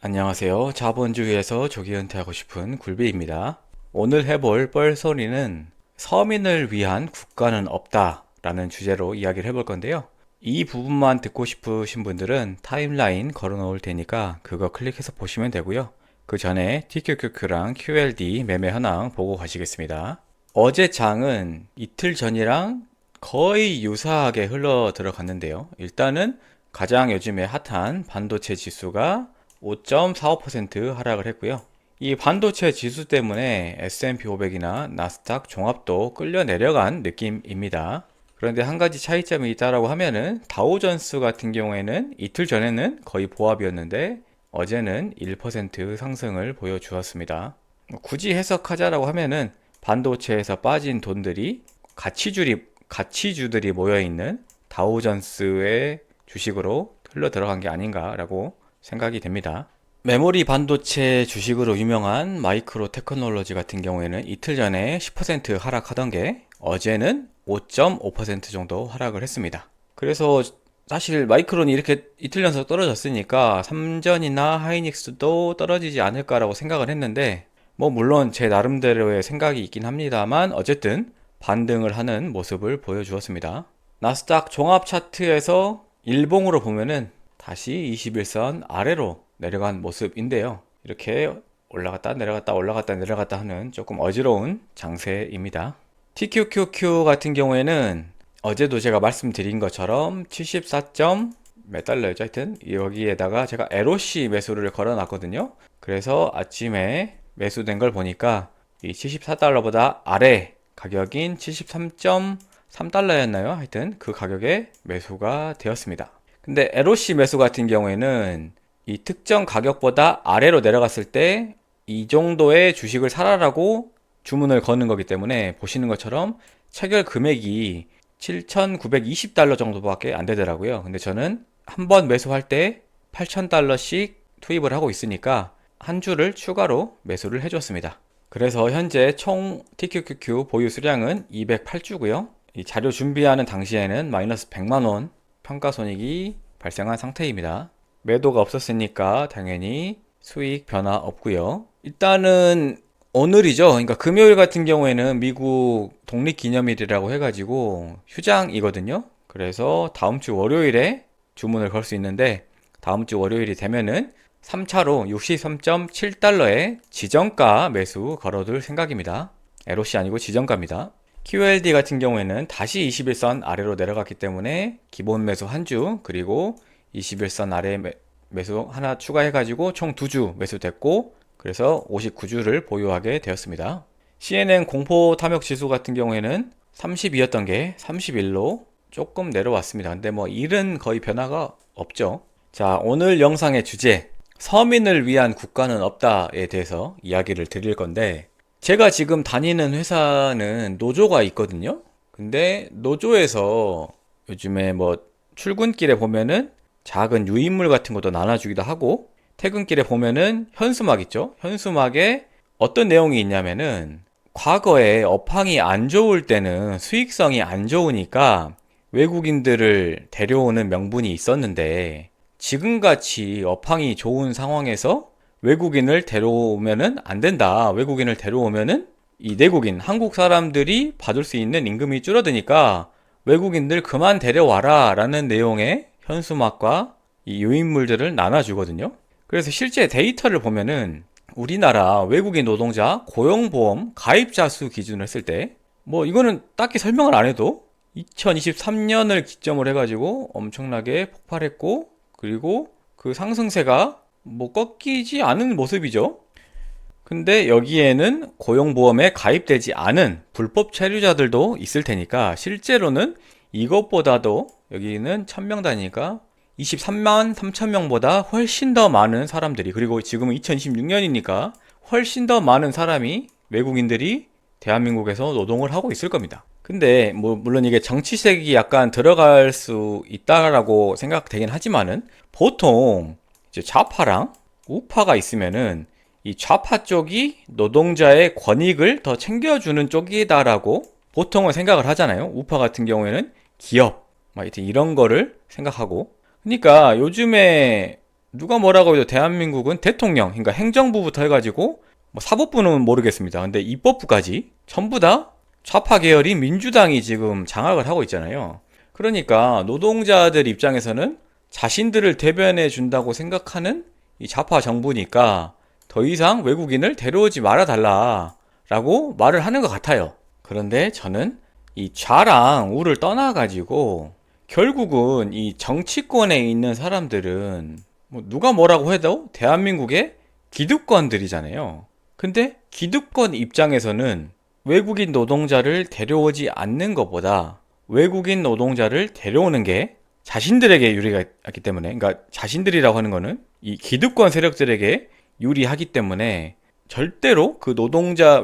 안녕하세요. 자본주의에서 조기 은퇴하고 싶은 굴비입니다. 오늘 해볼 뻘소리는 서민을 위한 국가는 없다 라는 주제로 이야기를 해볼 건데요. 이 부분만 듣고 싶으신 분들은 타임라인 걸어 놓을 테니까 그거 클릭해서 보시면 되고요. 그 전에 TQQQ랑 QLD 매매 현황 보고 가시겠습니다. 어제 장은 이틀 전이랑 거의 유사하게 흘러 들어갔는데요. 일단은 가장 요즘에 핫한 반도체 지수가 5.45% 하락을 했고요. 이 반도체 지수 때문에 S&P 500이나 나스닥 종합도 끌려 내려간 느낌입니다. 그런데 한 가지 차이점이 있다라고 하면은 다우존스 같은 경우에는 이틀 전에는 거의 보합이었는데 어제는 1% 상승을 보여주었습니다. 굳이 해석하자라고 하면은 반도체에서 빠진 돈들이 가치주들이 모여있는 다우존스의 주식으로 흘러 들어간 게 아닌가라고 생각이 됩니다. 메모리 반도체 주식으로 유명한 마이크로 테크놀로지 같은 경우에는 이틀 전에 10% 하락하던 게 어제는 5.5% 정도 하락을 했습니다. 그래서 사실 마이크론이 이렇게 이틀 연속 떨어졌으니까 삼전이나 하이닉스도 떨어지지 않을까라고 생각을 했는데 뭐 물론 제 나름대로의 생각이 있긴 합니다만 어쨌든 반등을 하는 모습을 보여주었습니다. 나스닥 종합 차트에서 일봉으로 보면은 다시 21선 아래로 내려간 모습인데요. 이렇게 올라갔다 내려갔다 올라갔다 내려갔다 하는 조금 어지러운 장세입니다. TQQQ 같은 경우에는 어제도 제가 말씀드린 것처럼 74점 몇 달러였죠? 하여튼 여기에다가 제가 LOC 매수를 걸어 놨거든요. 그래서 아침에 매수된 걸 보니까 이 74달러보다 아래 가격인 73.3달러였나요? 하여튼 그 가격에 매수가 되었습니다. 근데 LOC 매수 같은 경우에는 이 특정 가격보다 아래로 내려갔을 때 이 정도의 주식을 사라라고 주문을 거는 거기 때문에 보시는 것처럼 체결 금액이 7,920달러 정도밖에 안 되더라고요. 근데 저는 한 번 매수할 때 8,000달러씩 투입을 하고 있으니까 한 주를 추가로 매수를 해줬습니다. 그래서 현재 총 TQQQ 보유 수량은 208주고요. 이 자료 준비하는 당시에는 마이너스 100만원 평가손익이 발생한 상태입니다. 매도가 없었으니까 당연히 수익 변화 없고요. 일단은 오늘이죠. 그러니까 금요일 같은 경우에는 미국 독립기념일이라고 해가지고 휴장이거든요. 그래서 다음 주 월요일에 주문을 걸 수 있는데 다음 주 월요일이 되면은 3차로 63.7달러에 지정가 매수 걸어둘 생각입니다. LOC 아니고 지정가입니다. QLD 같은 경우에는 다시 21선 아래로 내려갔기 때문에 기본 매수 한 주 그리고 21선 아래 매수 하나 추가해가지고 총 2주 매수됐고 그래서 59주를 보유하게 되었습니다. CNN 공포 탐욕 지수 같은 경우에는 32였던 게 31로 조금 내려왔습니다. 근데 뭐 일은 거의 변화가 없죠. 자, 오늘 영상의 주제 서민을 위한 국가는 없다에 대해서 이야기를 드릴 건데 제가 지금 다니는 회사는 노조가 있거든요. 근데 노조에서 요즘에 뭐 출근길에 보면은 작은 유인물 같은 것도 나눠주기도 하고 퇴근길에 보면은 현수막 있죠. 현수막에 어떤 내용이 있냐면은 과거에 업황이 안 좋을 때는 수익성이 안 좋으니까 외국인들을 데려오는 명분이 있었는데 지금같이 업황이 좋은 상황에서 외국인을 데려오면은 안 된다. 외국인을 데려오면은 이 내국인, 한국 사람들이 받을 수 있는 임금이 줄어드니까 외국인들 그만 데려와라 라는 내용의 현수막과 이 요인물들을 나눠주거든요. 그래서 실제 데이터를 보면은 우리나라 외국인 노동자 고용보험 가입자 수 기준으로 했을 때 뭐 이거는 딱히 설명을 안 해도 2023년을 기점으로 해가지고 엄청나게 폭발했고 그리고 그 상승세가 뭐 꺾이지 않은 모습이죠. 근데 여기에는 고용보험에 가입되지 않은 불법 체류자들도 있을 테니까 실제로는 이것보다도 여기는 1000명 단위니까 23만 3천명보다 훨씬 더 많은 사람들이 그리고 지금은 2026년이니까 훨씬 더 많은 사람이 외국인들이 대한민국에서 노동을 하고 있을 겁니다. 근데 뭐 물론 이게 정치색이 약간 들어갈 수 있다라고 생각되긴 하지만은 보통 이제 좌파랑 우파가 있으면은 이 좌파 쪽이 노동자의 권익을 더 챙겨주는 쪽이다라고 보통은 생각을 하잖아요. 우파 같은 경우에는 기업, 막 이런 거를 생각하고. 그러니까 요즘에 누가 뭐라고 해도 대한민국은 대통령, 그러니까 행정부부터 해가지고 뭐 사법부는 모르겠습니다. 근데 입법부까지 전부 다 좌파 계열인 민주당이 지금 장악을 하고 있잖아요. 그러니까 노동자들 입장에서는 자신들을 대변해 준다고 생각하는 이 좌파 정부니까 더 이상 외국인을 데려오지 말아 달라라고 말을 하는 것 같아요. 그런데 저는 이 좌랑 우를 떠나가지고 결국은 이 정치권에 있는 사람들은 뭐 누가 뭐라고 해도 대한민국의 기득권들이잖아요. 근데 기득권 입장에서는 외국인 노동자를 데려오지 않는 것보다 외국인 노동자를 데려오는 게 자신들에게 유리가 있기 때문에, 그러니까 자신들이라고 하는 거는 이 기득권 세력들에게 유리하기 때문에 절대로 그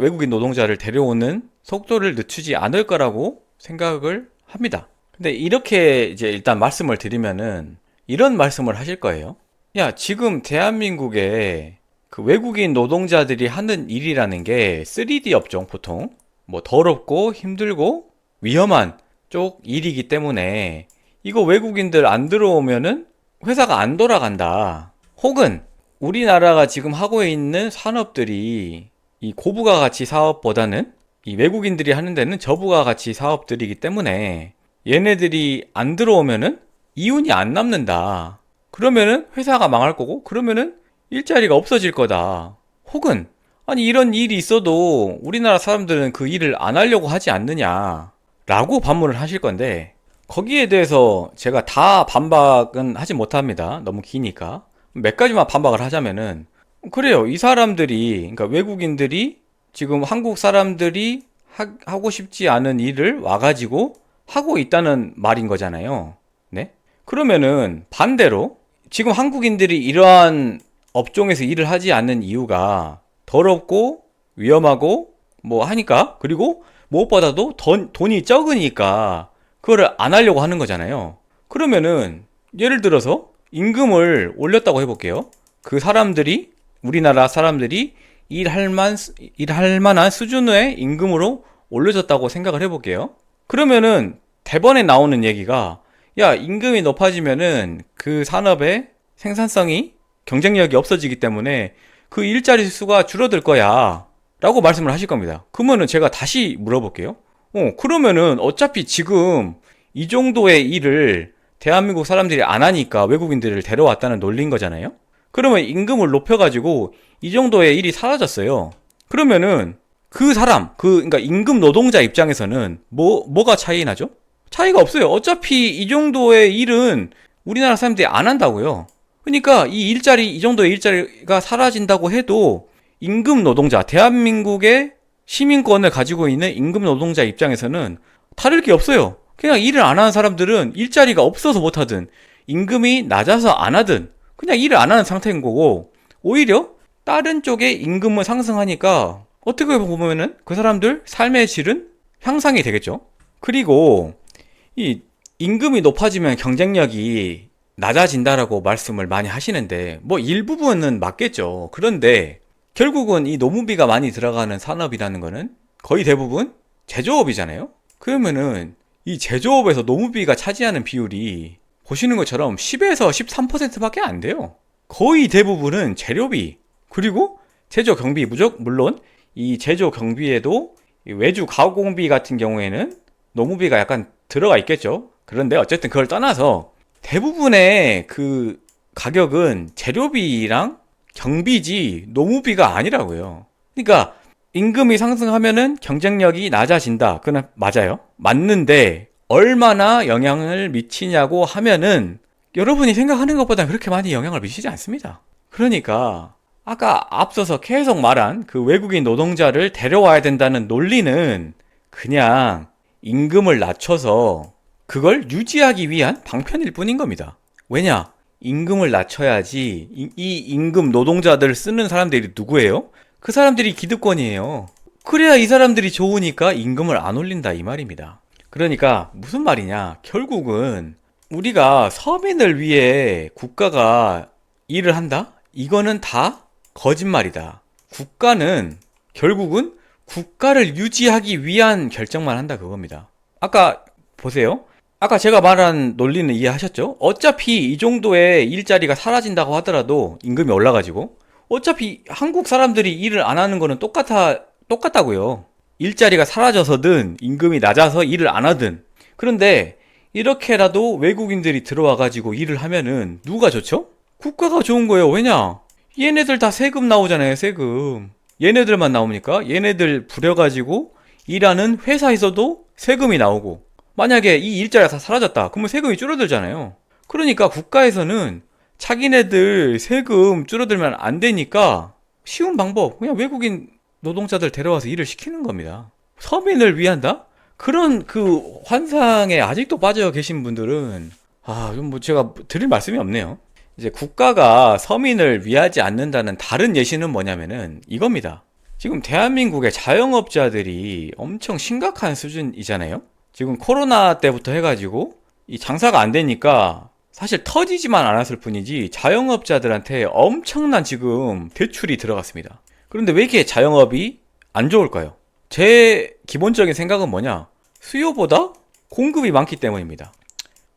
외국인 노동자를 데려오는 속도를 늦추지 않을 거라고 생각을 합니다. 근데 이렇게 이제 일단 말씀을 드리면은 이런 말씀을 하실 거예요. 야, 지금 대한민국에 그 외국인 노동자들이 하는 일이라는 게 3D 업종 보통 뭐 더럽고 힘들고 위험한 쪽 일이기 때문에 이거 외국인들 안 들어오면은 회사가 안 돌아간다. 혹은 우리나라가 지금 하고 있는 산업들이 이 고부가 가치 사업보다는 이 외국인들이 하는 데는 저부가 가치 사업들이기 때문에 얘네들이 안 들어오면은 이윤이 안 남는다. 그러면은 회사가 망할 거고, 그러면은 일자리가 없어질 거다. 혹은 아니 이런 일이 있어도 우리나라 사람들은 그 일을 안 하려고 하지 않느냐 라고 반문을 하실 건데, 거기에 대해서 제가 다 반박은 하지 못합니다. 너무 기니까. 몇 가지만 반박을 하자면은, 그래요. 이 사람들이, 그러니까 외국인들이 지금 한국 사람들이 하고 싶지 않은 일을 와가지고 하고 있다는 말인 거잖아요. 네? 그러면은 반대로 지금 한국인들이 이러한 업종에서 일을 하지 않는 이유가 더럽고 위험하고 뭐 하니까, 그리고 무엇보다도 돈이 적으니까 그거를 안 하려고 하는 거잖아요. 그러면은 예를 들어서 임금을 올렸다고 해볼게요. 그 사람들이, 우리나라 사람들이 일할 만한 수준의 임금으로 올려졌다고 생각을 해볼게요. 그러면은 대번에 나오는 얘기가, 야, 임금이 높아지면은 그 산업의 생산성이, 경쟁력이 없어지기 때문에 그 일자리 수가 줄어들 거야 라고 말씀을 하실 겁니다. 그러면은 제가 다시 물어볼게요. 그러면은 어차피 지금 이 정도의 일을 대한민국 사람들이 안 하니까 외국인들을 데려왔다는 논리인 거잖아요. 그러면 임금을 높여가지고 이 정도의 일이 사라졌어요. 그러면은 그 사람, 그러니까 임금 노동자 입장에서는 뭐가 차이 나죠? 차이가 없어요. 어차피 이 정도의 일은 우리나라 사람들이 안 한다고요. 그러니까 이 정도의 일자리가 사라진다고 해도 임금 노동자, 대한민국의 시민권을 가지고 있는 임금 노동자 입장에서는 다를 게 없어요. 그냥 일을 안 하는 사람들은 일자리가 없어서 못 하든 임금이 낮아서 안 하든 그냥 일을 안 하는 상태인 거고, 오히려 다른 쪽에 임금을 상승하니까 어떻게 보면은 그 사람들 삶의 질은 향상이 되겠죠. 그리고 이 임금이 높아지면 경쟁력이 낮아진다라고 말씀을 많이 하시는데 뭐 일부분은 맞겠죠. 그런데 결국은 이 노무비가 많이 들어가는 산업이라는 거는 거의 대부분 제조업이잖아요. 그러면은 이 제조업에서 노무비가 차지하는 비율이 보시는 것처럼 10에서 13%밖에 안 돼요. 거의 대부분은 재료비, 그리고 제조 경비, 물론 이 제조 경비에도 외주 가공비 같은 경우에는 노무비가 약간 들어가 있겠죠. 그런데 어쨌든 그걸 떠나서 대부분의 그 가격은 재료비랑 경비지 노무비가 아니라고요. 그러니까 임금이 상승하면은 경쟁력이 낮아진다. 그건 맞아요. 맞는데 얼마나 영향을 미치냐고 하면은 여러분이 생각하는 것보다 그렇게 많이 영향을 미치지 않습니다. 그러니까 아까 앞서서 계속 말한 그 외국인 노동자를 데려와야 된다는 논리는 그냥 임금을 낮춰서 그걸 유지하기 위한 방편일 뿐인 겁니다. 왜냐? 임금을 낮춰야지 이 임금 노동자들을 쓰는 사람들이 누구예요? 그 사람들이 기득권이에요. 그래야 이 사람들이 좋으니까 임금을 안 올린다 이 말입니다. 그러니까 무슨 말이냐? 결국은 우리가 서민을 위해 국가가 일을 한다? 이거는 다 거짓말이다. 국가는 결국은 국가를 유지하기 위한 결정만 한다 그겁니다. 아까 보세요. 아까 제가 말한 논리는 이해하셨죠? 어차피 이 정도의 일자리가 사라진다고 하더라도 임금이 올라가지고 어차피 한국 사람들이 일을 안 하는 거는 똑같다고요. 일자리가 사라져서든 임금이 낮아서 일을 안 하든. 그런데 이렇게라도 외국인들이 들어와가지고 일을 하면은 누가 좋죠? 국가가 좋은 거예요. 왜냐? 얘네들 다 세금 나오잖아요, 세금. 얘네들만 나옵니까? 얘네들 부려가지고 일하는 회사에서도 세금이 나오고. 만약에 이 일자리가 다 사라졌다. 그러면 세금이 줄어들잖아요. 그러니까 국가에서는 자기네들 세금 줄어들면 안 되니까 쉬운 방법. 그냥 외국인 노동자들 데려와서 일을 시키는 겁니다. 서민을 위한다? 그런 그 환상에 아직도 빠져 계신 분들은 좀 뭐 제가 드릴 말씀이 없네요. 이제 국가가 서민을 위하지 않는다는 다른 예시는 뭐냐면은 이겁니다. 지금 대한민국의 자영업자들이 엄청 심각한 수준이잖아요. 지금 코로나 때부터 해가지고 이 장사가 안 되니까 사실 터지지만 않았을 뿐이지 자영업자들한테 엄청난 지금 대출이 들어갔습니다. 그런데 왜 이렇게 자영업이 안 좋을까요? 제 기본적인 생각은 뭐냐? 수요보다 공급이 많기 때문입니다.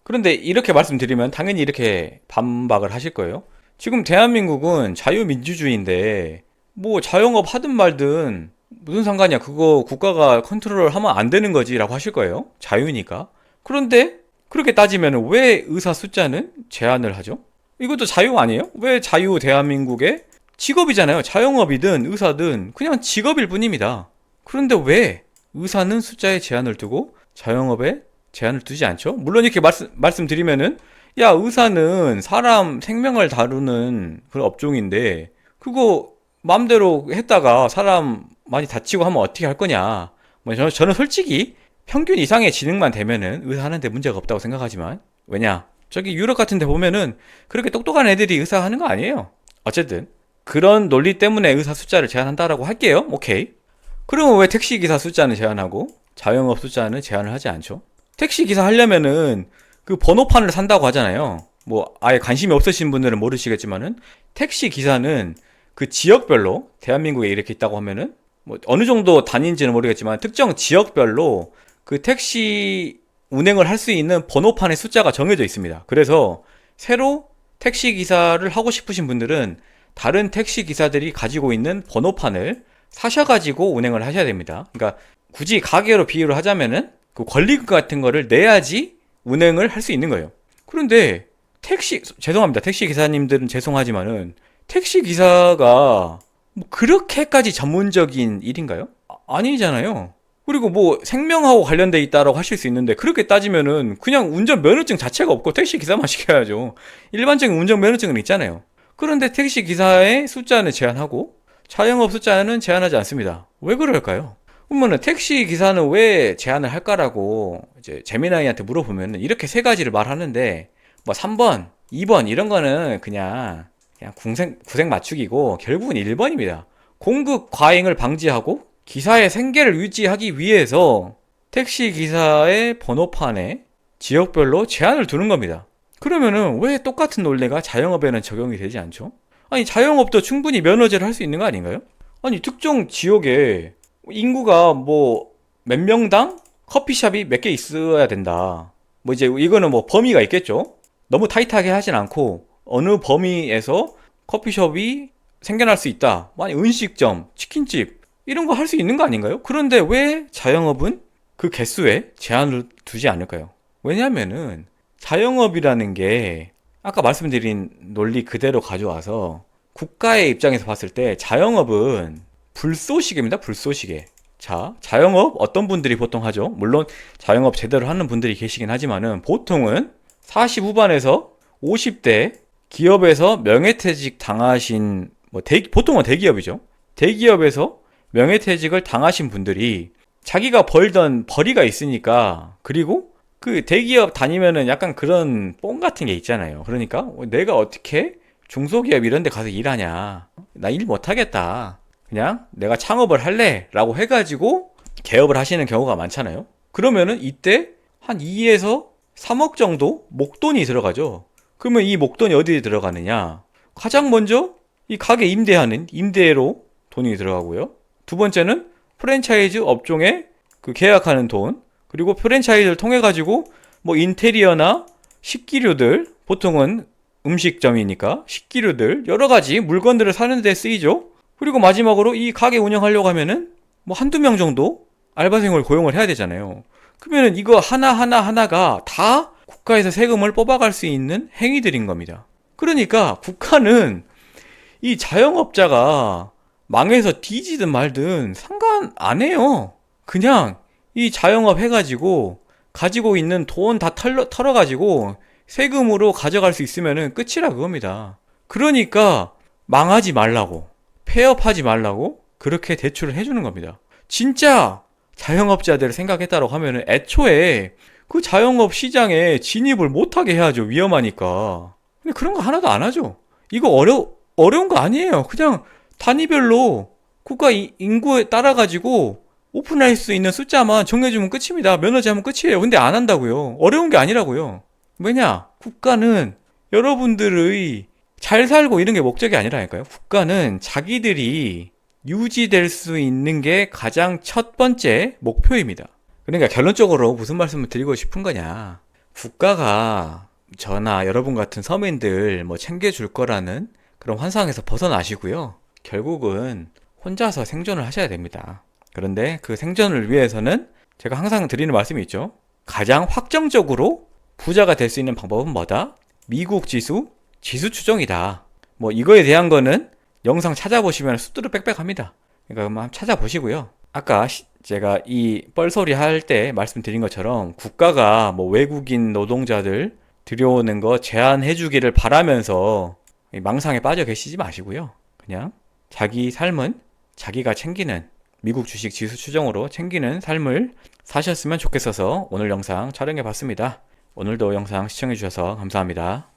그런데 이렇게 말씀드리면 당연히 이렇게 반박을 하실 거예요. 지금 대한민국은 자유민주주의인데 뭐 자영업 하든 말든 무슨 상관이야. 그거 국가가 컨트롤 하면 안 되는 거지 라고 하실 거예요. 자유니까. 그런데 그렇게 따지면 왜 의사 숫자는 제한을 하죠? 이것도 자유 아니에요? 왜 자유 대한민국의 직업이잖아요. 자영업이든 의사든 그냥 직업일 뿐입니다. 그런데 왜 의사는 숫자에 제한을 두고 자영업에 제한을 두지 않죠? 물론 이렇게 말씀드리면은 야, 의사는 사람 생명을 다루는 그런 업종인데 그거 마음대로 했다가 사람 많이 다치고 하면 어떻게 할 거냐. 뭐 저는 솔직히 평균 이상의 지능만 되면은 의사 하는데 문제가 없다고 생각하지만 왜냐? 저기 유럽 같은 데 보면은 그렇게 똑똑한 애들이 의사 하는 거 아니에요. 어쨌든 그런 논리 때문에 의사 숫자를 제한한다라고 할게요. 오케이. 그러면 왜 택시기사 숫자는 제한하고 자영업 숫자는 제한을 하지 않죠? 택시기사 하려면은 그 번호판을 산다고 하잖아요. 뭐 아예 관심이 없으신 분들은 모르시겠지만은 택시기사는 그 지역별로 대한민국에 이렇게 있다고 하면은 뭐 어느 정도 다닌지는 모르겠지만 특정 지역별로 그 택시 운행을 할 수 있는 번호판의 숫자가 정해져 있습니다. 그래서 새로 택시기사를 하고 싶으신 분들은 다른 택시기사들이 가지고 있는 번호판을 사셔가지고 운행을 하셔야 됩니다. 그러니까 굳이 가계로 비유를 하자면은 그 권리금 같은 거를 내야지 운행을 할 수 있는 거예요. 그런데 죄송합니다. 택시 기사님들은 죄송하지만은 택시 기사가 뭐 그렇게까지 전문적인 일인가요? 아니잖아요. 그리고 뭐 생명하고 관련돼 있다라고 하실 수 있는데 그렇게 따지면은 그냥 운전 면허증 자체가 없고 택시 기사만 시켜야죠. 일반적인 운전 면허증은 있잖아요. 그런데 택시 기사의 숫자는 제한하고 자영업 숫자는 제한하지 않습니다. 왜 그럴까요? 그러면은 택시 기사는 왜 제한을 할까라고 이제 재미나이한테 물어보면은 이렇게 세 가지를 말하는데 뭐 3번, 2번 이런 거는 그냥 구색 맞추기고 결국은 1번입니다. 공급 과잉을 방지하고 기사의 생계를 유지하기 위해서 택시 기사의 번호판에 지역별로 제한을 두는 겁니다. 그러면은 왜 똑같은 논리가 자영업에는 적용이 되지 않죠? 아니 자영업도 충분히 면허제를 할 수 있는 거 아닌가요? 아니 특정 지역에 인구가 뭐 몇 명당 커피숍이 몇 개 있어야 된다. 뭐 이제 이거는 뭐 범위가 있겠죠. 너무 타이트하게 하진 않고 어느 범위에서 커피숍이 생겨날 수 있다. 아니 음식점, 치킨집 이런 거 할 수 있는 거 아닌가요? 그런데 왜 자영업은 그 개수에 제한을 두지 않을까요? 왜냐면은 자영업이라는 게 아까 말씀드린 논리 그대로 가져와서 국가의 입장에서 봤을 때 자영업은 불쏘시개입니다. 불쏘시개. 자, 자영업 어떤 분들이 보통 하죠? 물론 자영업 제대로 하는 분들이 계시긴 하지만은 보통은 40 후반에서 50대 기업에서 명예퇴직 당하신 보통은 대기업이죠. 대기업에서 명예퇴직을 당하신 분들이 자기가 벌던 벌이가 있으니까 그리고 그 대기업 다니면은 약간 그런 뽕 같은 게 있잖아요. 그러니까 내가 어떻게 중소기업 이런 데 가서 일하냐. 나 일 못하겠다. 그냥 내가 창업을 할래 라고 해가지고 개업을 하시는 경우가 많잖아요. 그러면은 이때 한 2에서 3억 정도 목돈이 들어가죠. 그러면 이 목돈이 어디에 들어가느냐? 가장 먼저 이 가게 임대하는 임대로 돈이 들어가고요. 두 번째는 프랜차이즈 업종에 그 계약하는 돈, 그리고 프랜차이즈를 통해 가지고 뭐 인테리어나 식기류들, 보통은 음식점이니까 식기류들, 여러 가지 물건들을 사는 데 쓰이죠. 그리고 마지막으로 이 가게 운영하려고 하면은 뭐 한두 명 정도 알바생을 고용을 해야 되잖아요. 그러면은 이거 하나가 다 국가에서 세금을 뽑아갈 수 있는 행위들인 겁니다. 그러니까 국가는 이 자영업자가 망해서 뒤지든 말든 상관 안 해요. 그냥 이 자영업 해가지고 가지고 있는 돈 다 털어가지고 세금으로 가져갈 수 있으면은 끝이라 그겁니다. 그러니까 망하지 말라고, 폐업하지 말라고 그렇게 대출을 해주는 겁니다. 진짜 자영업자들을 생각했다고 하면은 애초에 그 자영업 시장에 진입을 못하게 해야죠. 위험하니까. 근데 그런 거 하나도 안 하죠. 이거 어려운 거 아니에요. 그냥 단위별로 국가 인구에 따라 가지고 오픈할 수 있는 숫자만 정해주면 끝입니다. 면허제 하면 끝이에요. 근데 안 한다고요. 어려운 게 아니라고요. 왜냐? 국가는 여러분들의 잘 살고 이런 게 목적이 아니라니까요. 국가는 자기들이 유지될 수 있는 게 가장 첫 번째 목표입니다. 그러니까 결론적으로 무슨 말씀을 드리고 싶은 거냐. 국가가 저나 여러분 같은 서민들 뭐 챙겨줄 거라는 그런 환상에서 벗어나시고요. 결국은 혼자서 생존을 하셔야 됩니다. 그런데 그 생존을 위해서는 제가 항상 드리는 말씀이 있죠. 가장 확정적으로 부자가 될 수 있는 방법은 뭐다? 미국 지수 추종이다. 뭐 이거에 대한 거는 영상 찾아보시면 수두룩 빽빽합니다. 그러니까 한번 찾아보시고요. 아까 제가 이 뻘소리 할 때 말씀드린 것처럼 국가가 뭐 외국인 노동자들 들여오는 거 제한해 주기를 바라면서 망상에 빠져 계시지 마시고요. 그냥 자기 삶은 자기가 챙기는 미국 주식 지수 추정으로 챙기는 삶을 사셨으면 좋겠어서 오늘 영상 촬영해 봤습니다. 오늘도 영상 시청해 주셔서 감사합니다.